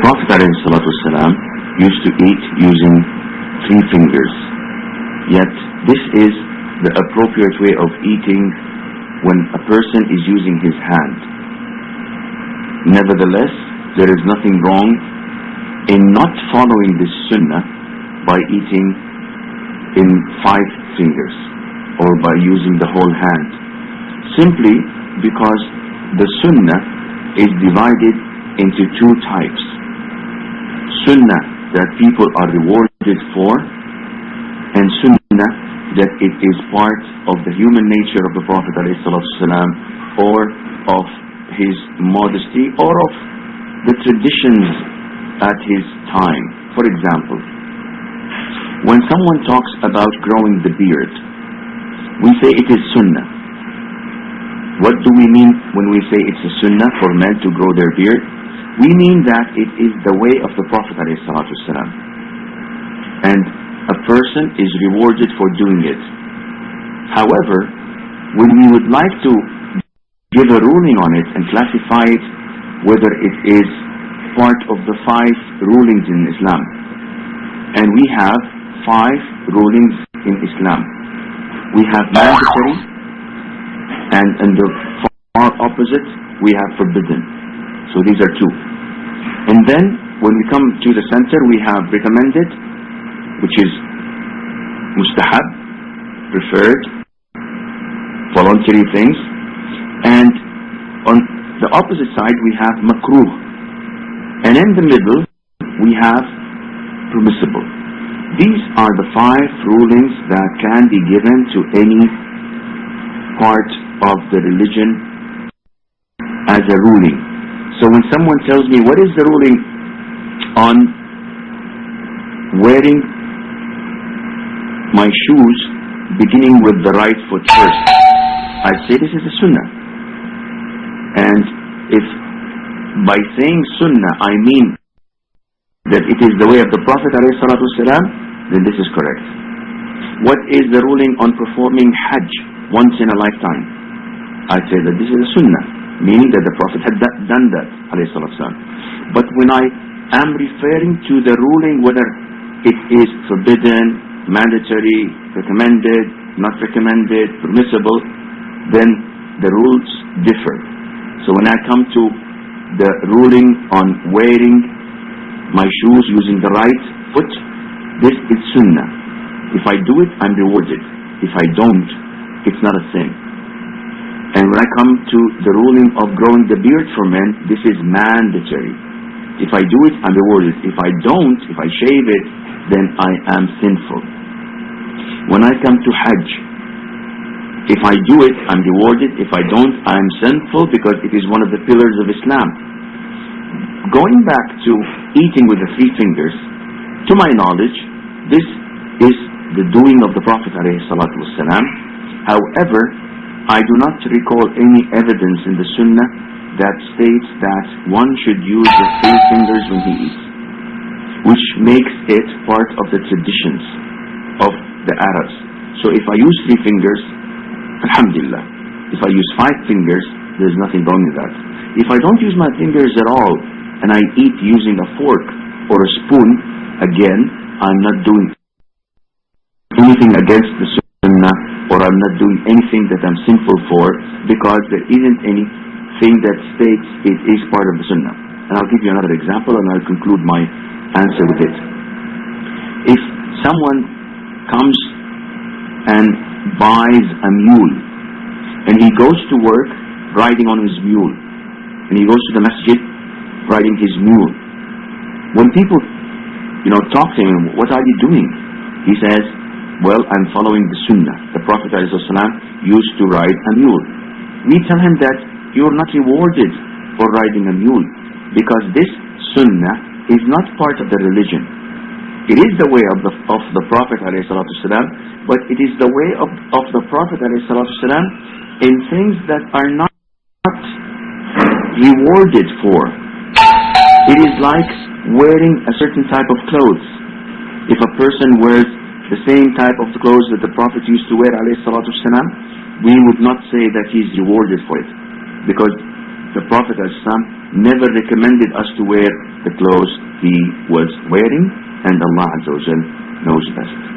Prophet ﷺ used to eat using 3 fingers. Yet this is the appropriate way of eating when a person is using his hand. Nevertheless, there is nothing wrong in not following this sunnah by eating in 5 fingers or by using the whole hand, simply because the sunnah is divided into 2 types. Sunnah that people are rewarded for, and sunnah that it is part of the human nature of the Prophet ﷺ, or of his modesty, or of the traditions at his time. For example, when someone talks about growing the beard, we say it is sunnah. What do we mean when we say it's a sunnah for men to grow their beard? We mean that it is the way of the Prophet ﷺ, and a person is rewarded for doing it. However, when we would like to give a ruling on it and classify it whether it is part of the 5 rulings in Islam, and we have 5 rulings in Islam. We have mandatory, and in the far opposite we have forbidden. So these are 2. And then when we come to the center, we have recommended, which is mustahab, preferred, voluntary things, and on the opposite side we have makruh, and in the middle we have permissible. These are the 5 rulings that can be given to any part of the religion as a ruling. So when someone tells me, what is the ruling on wearing my shoes beginning with the right foot first, I say this is a sunnah. And if by saying sunnah I mean that it is the way of the Prophet ﷺ, then this is correct. What is the ruling on performing Hajj once in a lifetime? I say that this is a sunnah, meaning that the Prophet had done that ﷺ. But when I am referring to the ruling whether it is forbidden, mandatory, recommended, not recommended, permissible, then the rules differ. So when I come to the ruling on wearing my shoes using the right foot, this is sunnah. If I do it, I'm rewarded. If I don't, it's not a sin. And when I come to the ruling of growing the beard for men, this is mandatory. If I do it, I'm rewarded. If I don't, if I shave it, then I am sinful. When I come to Hajj, if I do it, I'm rewarded. If I don't, I'm sinful, because it is one of the pillars of Islam. Going back to eating with the 3 fingers, to my knowledge, this is the doing of the Prophet ﷺ. However, I do not recall any evidence in the Sunnah that states that one should use the 3 fingers when he eats, which makes it part of the traditions of the Arabs. So if I use 3 fingers, alhamdulillah. If I use 5 fingers, there's nothing wrong with that. If I don't use my fingers at all, and I eat using a fork or a spoon, again, I'm not doing anything against the Sunnah, or I'm not doing anything that I'm sinful for, because there isn't anything that states it is part of the Sunnah. And I'll give you another example, and I'll conclude my answer with it. If someone comes and buys a mule, and he goes to work riding on his mule, and he goes to the masjid riding his mule, when people talk to him, what are you doing? He says, well, I'm following the Sunnah. The Prophet ﷺ used to ride a mule. We tell him that you're not rewarded for riding a mule, because this Sunnah is not part of the religion. It is the way of the Prophet ﷺ, but it is the way of the Prophet ﷺ in things that are not rewarded for. It is like wearing a certain type of clothes. If a person wears the same type of clothes that the Prophet used to wear ﷺ, we would not say that he's rewarded for it, because the Prophet ﷺ never recommended us to wear the clothes he was wearing, and Allah Azza wa Jal knows best.